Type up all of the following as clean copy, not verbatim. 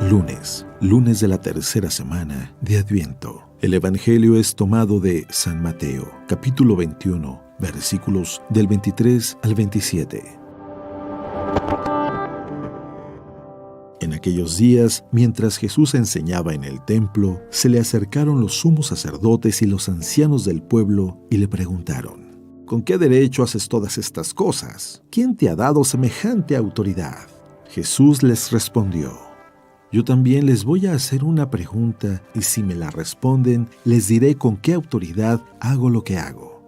Lunes de la tercera semana de Adviento. El Evangelio es tomado de San Mateo, capítulo 21, versículos del 23 al 27. En aquellos días, mientras Jesús enseñaba en el templo, se le acercaron los sumos sacerdotes y los ancianos del pueblo y le preguntaron: ¿con qué derecho haces todas estas cosas? ¿Quién te ha dado semejante autoridad? Jesús les respondió: yo también les voy a hacer una pregunta y si me la responden, les diré con qué autoridad hago lo que hago.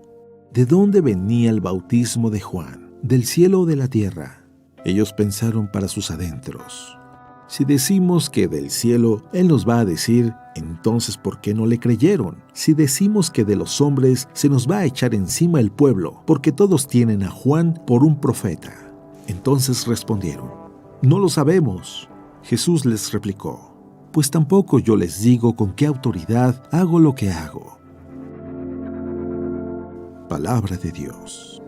¿De dónde venía el bautismo de Juan? ¿Del cielo o de la tierra? Ellos pensaron para sus adentros: si decimos que del cielo, Él nos va a decir, entonces ¿por qué no le creyeron? Si decimos que de los hombres, se nos va a echar encima el pueblo, porque todos tienen a Juan por un profeta. Entonces respondieron: no lo sabemos. Jesús les replicó: pues tampoco yo les digo con qué autoridad hago lo que hago. Palabra de Dios.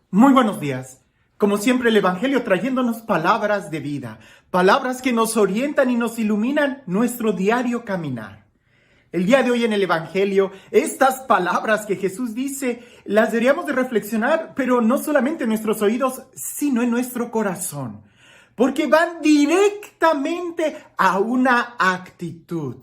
Muy buenos días. Como siempre, el Evangelio trayéndonos palabras de vida, palabras que nos orientan y nos iluminan nuestro diario caminar. El día de hoy en el Evangelio, estas palabras que Jesús dice, las deberíamos de reflexionar, pero no solamente en nuestros oídos, sino en nuestro corazón, porque van directamente a una actitud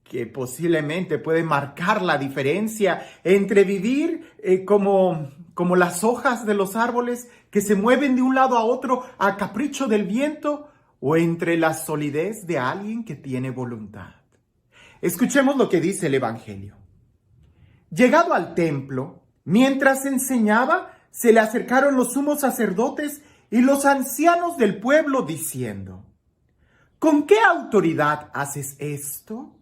que posiblemente puede marcar la diferencia entre vivir como las hojas de los árboles que se mueven de un lado a otro a capricho del viento, o entre la solidez de alguien que tiene voluntad. Escuchemos lo que dice el Evangelio. Llegado al templo, mientras enseñaba, se le acercaron los sumos sacerdotes y los ancianos del pueblo diciendo: ¿con qué autoridad haces esto?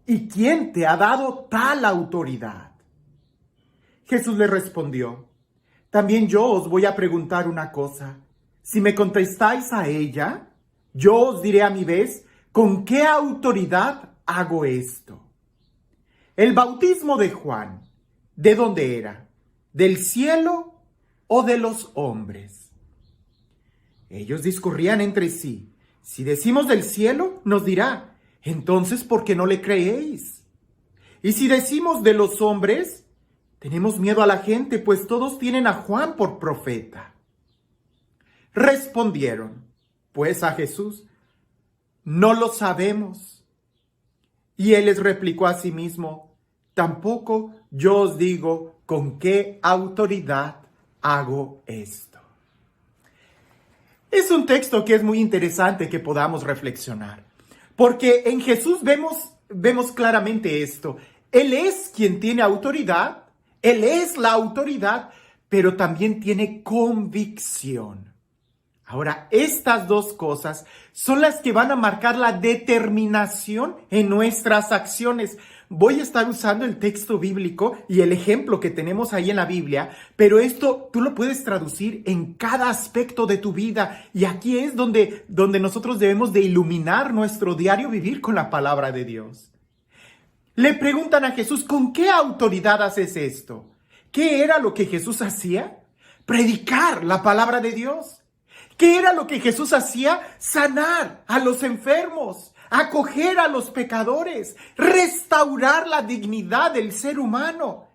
¿Y quién te ha dado tal autoridad? Jesús le respondió: también yo os voy a preguntar una cosa. Si me contestáis a ella, yo os diré a mi vez con qué autoridad hago esto. El bautismo de Juan, ¿de dónde era? ¿Del cielo o de los hombres? Ellos discurrían entre sí. Si decimos del cielo, nos dirá: entonces, ¿por qué no le creéis? Y si decimos de los hombres, tenemos miedo a la gente, pues todos tienen a Juan por profeta. Respondieron, pues, a Jesús: no lo sabemos. Y él les replicó a sí mismo: tampoco yo os digo con qué autoridad hago esto. Es un texto que es muy interesante que podamos reflexionar, porque en Jesús vemos claramente esto. Él es quien tiene autoridad, Él es la autoridad, pero también tiene convicción. Ahora, estas dos cosas son las que van a marcar la determinación en nuestras acciones. Voy a estar usando el texto bíblico y el ejemplo que tenemos ahí en la Biblia, pero esto tú lo puedes traducir en cada aspecto de tu vida. Y aquí es donde nosotros debemos de iluminar nuestro diario vivir con la palabra de Dios. Le preguntan a Jesús: ¿con qué autoridad haces esto? ¿Qué era lo que Jesús hacía? Predicar la palabra de Dios. ¿Qué era lo que Jesús hacía? Sanar a los enfermos, acoger a los pecadores, restaurar la dignidad del ser humano.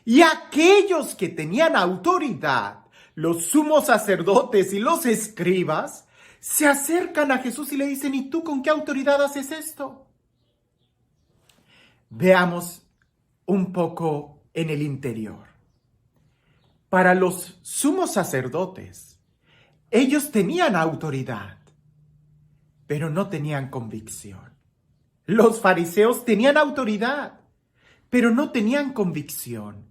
Y aquellos que tenían autoridad, los sumos sacerdotes y los escribas, se acercan a Jesús y le dicen: ¿y tú con qué autoridad haces esto? Veamos un poco en el interior. Para los sumos sacerdotes, ellos tenían autoridad, pero no tenían convicción. Los fariseos tenían autoridad, pero no tenían convicción.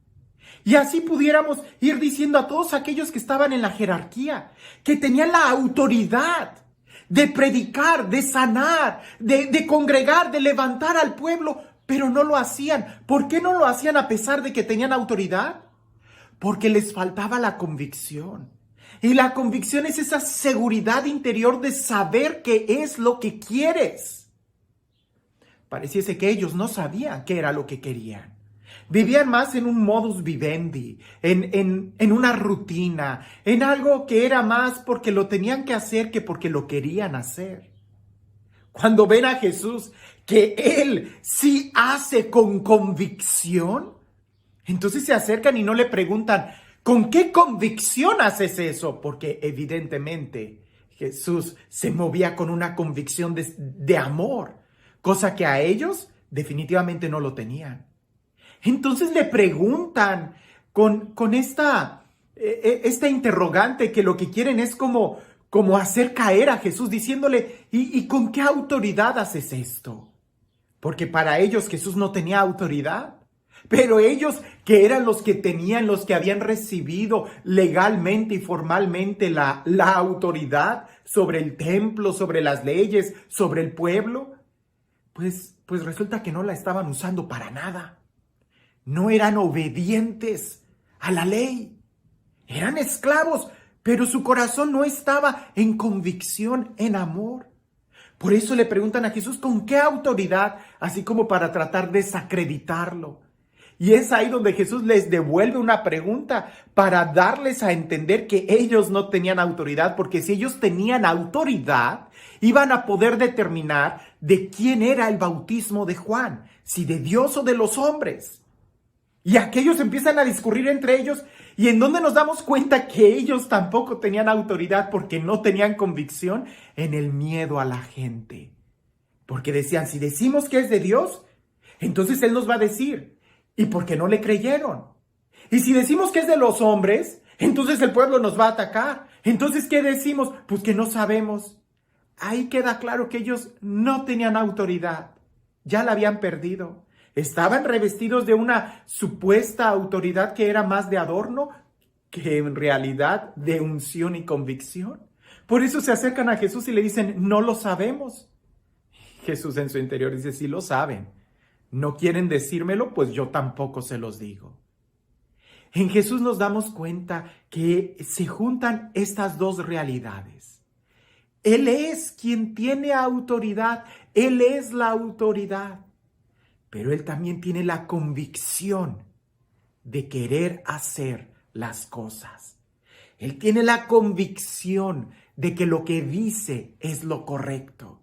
Y así pudiéramos ir diciendo a todos aquellos que estaban en la jerarquía, que tenían la autoridad de predicar, de sanar, de congregar, de levantar al pueblo, pero no lo hacían. ¿Por qué no lo hacían a pesar de que tenían autoridad? Porque les faltaba la convicción. Y la convicción es esa seguridad interior de saber qué es lo que quieres. Pareciese que ellos no sabían qué era lo que querían. Vivían más en un modus vivendi, en una rutina, en algo que era más porque lo tenían que hacer que porque lo querían hacer. Cuando ven a Jesús, que Él sí hace con convicción, entonces se acercan y no le preguntan, ¿con qué convicción haces eso? Porque evidentemente Jesús se movía con una convicción de amor, cosa que a ellos definitivamente no lo tenían. Entonces le preguntan con esta interrogante que lo que quieren es como hacer caer a Jesús diciéndole, ¿y con qué autoridad haces esto? Porque para ellos Jesús no tenía autoridad. Pero ellos que eran los que tenían, los que habían recibido legalmente y formalmente la autoridad sobre el templo, sobre las leyes, sobre el pueblo, pues resulta que no la estaban usando para nada. No eran obedientes a la ley. Eran esclavos, pero su corazón no estaba en convicción, en amor. Por eso le preguntan a Jesús con qué autoridad, así como para tratar de desacreditarlo. Y es ahí donde Jesús les devuelve una pregunta para darles a entender que ellos no tenían autoridad, porque si ellos tenían autoridad, iban a poder determinar de quién era el bautismo de Juan, si de Dios o de los hombres. Y aquellos empiezan a discurrir entre ellos, y en donde nos damos cuenta que ellos tampoco tenían autoridad porque no tenían convicción, en el miedo a la gente. Porque decían, si decimos que es de Dios, entonces Él nos va a decir, ¿y por qué no le creyeron? Y si decimos que es de los hombres, entonces el pueblo nos va a atacar. Entonces, ¿qué decimos? Pues que no sabemos. Ahí queda claro que ellos no tenían autoridad. Ya la habían perdido. Estaban revestidos de una supuesta autoridad que era más de adorno que en realidad de unción y convicción. Por eso se acercan a Jesús y le dicen, no lo sabemos. Jesús en su interior dice, sí lo saben. No quieren decírmelo, pues yo tampoco se los digo. En Jesús nos damos cuenta que se juntan estas dos realidades. Él es quien tiene autoridad, Él es la autoridad, pero Él también tiene la convicción de querer hacer las cosas. Él tiene la convicción de que lo que dice es lo correcto.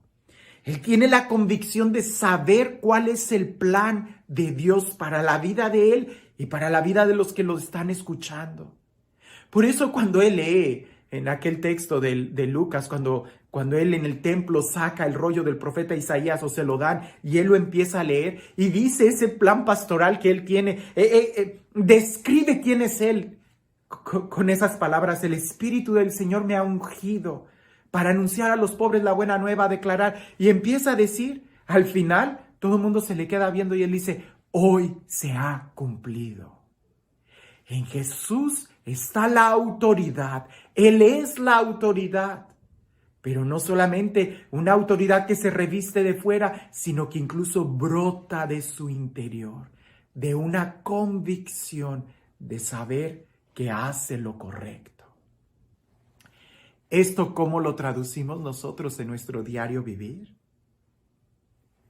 Él tiene la convicción de saber cuál es el plan de Dios para la vida de Él y para la vida de los que lo están escuchando. Por eso cuando Él lee en aquel texto de Lucas, cuando Él en el templo saca el rollo del profeta Isaías o se lo dan y Él lo empieza a leer y dice ese plan pastoral que Él tiene, describe quién es Él con esas palabras, el Espíritu del Señor me ha ungido para anunciar a los pobres la buena nueva, a declarar, y empieza a decir, al final, todo el mundo se le queda viendo y Él dice, hoy se ha cumplido. En Jesús está la autoridad, Él es la autoridad, pero no solamente una autoridad que se reviste de fuera, sino que incluso brota de su interior, de una convicción de saber que hace lo correcto. ¿Esto cómo lo traducimos nosotros en nuestro diario vivir?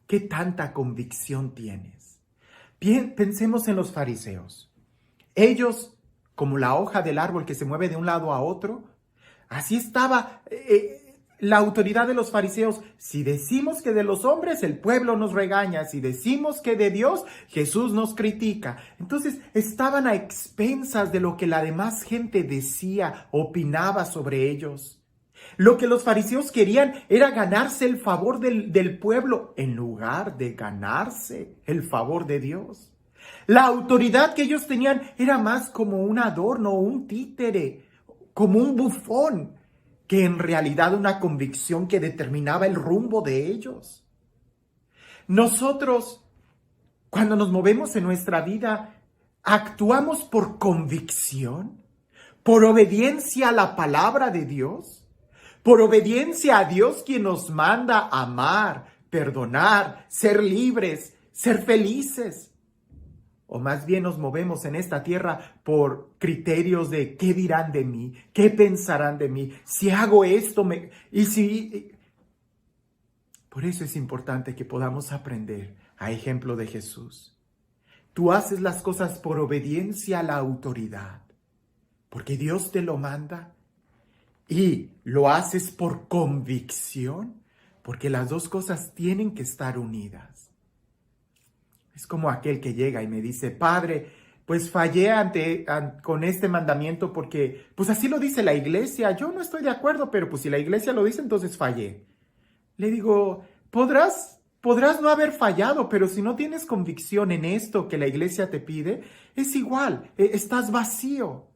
¿Qué tanta convicción tienes? Bien, pensemos en los fariseos. Ellos, como la hoja del árbol que se mueve de un lado a otro, así estaba la autoridad de los fariseos. Si decimos que de los hombres, el pueblo nos regaña. Si decimos que de Dios, Jesús nos critica. Entonces estaban a expensas de lo que la demás gente decía, opinaba sobre ellos. Lo que los fariseos querían era ganarse el favor del pueblo en lugar de ganarse el favor de Dios. La autoridad que ellos tenían era más como un adorno, un títere, como un bufón, que en realidad una convicción que determinaba el rumbo de ellos. Nosotros, cuando nos movemos en nuestra vida, ¿actuamos por convicción? ¿Por obediencia a la palabra de Dios? ¿Por obediencia a Dios quien nos manda amar, perdonar, ser libres, ser felices? O más bien nos movemos en esta tierra por criterios de qué dirán de mí, qué pensarán de mí, si hago esto, Por eso es importante que podamos aprender a ejemplo de Jesús, tú haces las cosas por obediencia a la autoridad, porque Dios te lo manda, y lo haces por convicción, porque las dos cosas tienen que estar unidas. Es como aquel que llega y me dice, Padre, pues fallé con este mandamiento porque, pues así lo dice la iglesia. Yo no estoy de acuerdo, pero pues si la iglesia lo dice, entonces fallé. Le digo, podrás no haber fallado, pero si no tienes convicción en esto que la iglesia te pide, es igual, estás vacío.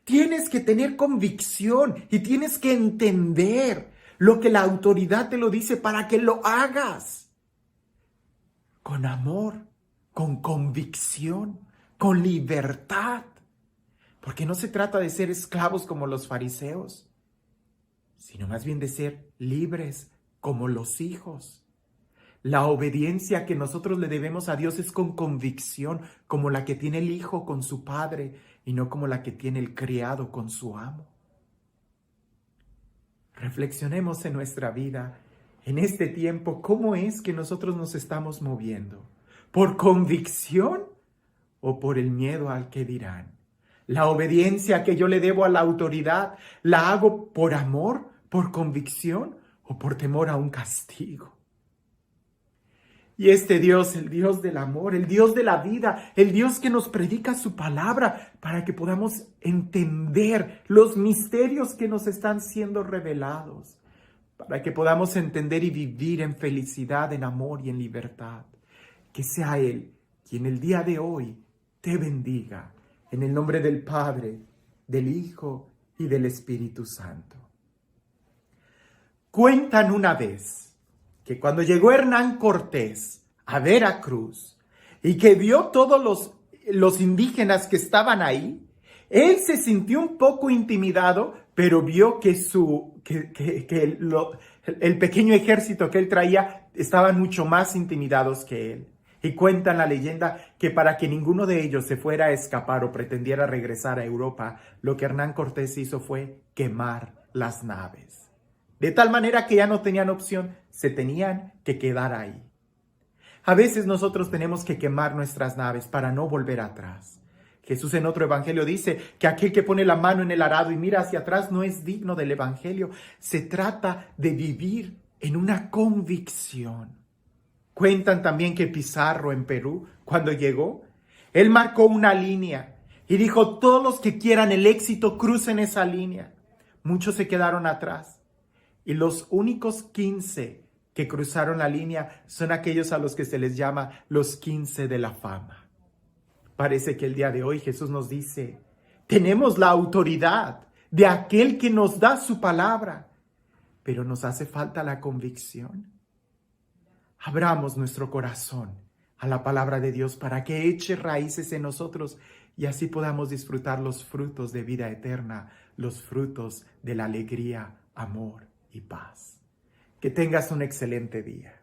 Tienes que tener convicción y tienes que entender lo que la autoridad te lo dice para que lo hagas. Con amor, con convicción, con libertad. Porque no se trata de ser esclavos como los fariseos, sino más bien de ser libres como los hijos. La obediencia que nosotros le debemos a Dios es con convicción, como la que tiene el hijo con su padre y no como la que tiene el criado con su amo. Reflexionemos en nuestra vida, en este tiempo, cómo es que nosotros nos estamos moviendo. ¿Por convicción o por el miedo al que dirán? La obediencia que yo le debo a la autoridad, ¿la hago por amor, por convicción o por temor a un castigo? Y este Dios, el Dios del amor, el Dios de la vida, el Dios que nos predica su palabra para que podamos entender los misterios que nos están siendo revelados, para que podamos entender y vivir en felicidad, en amor y en libertad. Que sea Él quien el día de hoy te bendiga, en el nombre del Padre, del Hijo y del Espíritu Santo. Cuentan una vez que cuando llegó Hernán Cortés a Veracruz y que vio todos los indígenas que estaban ahí, él se sintió un poco intimidado, pero vio que el pequeño ejército que él traía estaban mucho más intimidados que él. Y cuentan la leyenda que para que ninguno de ellos se fuera a escapar o pretendiera regresar a Europa, lo que Hernán Cortés hizo fue quemar las naves. De tal manera que ya no tenían opción, se tenían que quedar ahí. A veces nosotros tenemos que quemar nuestras naves para no volver atrás. Jesús en otro evangelio dice que aquel que pone la mano en el arado y mira hacia atrás no es digno del evangelio. Se trata de vivir en una convicción. Cuentan también que Pizarro en Perú, cuando llegó, él marcó una línea y dijo, todos los que quieran el éxito crucen esa línea. Muchos se quedaron atrás. Y los únicos 15 que cruzaron la línea son aquellos a los que se les llama los 15 de la fama. Parece que el día de hoy Jesús nos dice, tenemos la autoridad de aquel que nos da su palabra, pero nos hace falta la convicción. Abramos nuestro corazón a la palabra de Dios para que eche raíces en nosotros y así podamos disfrutar los frutos de vida eterna, los frutos de la alegría, amor y paz. Que tengas un excelente día.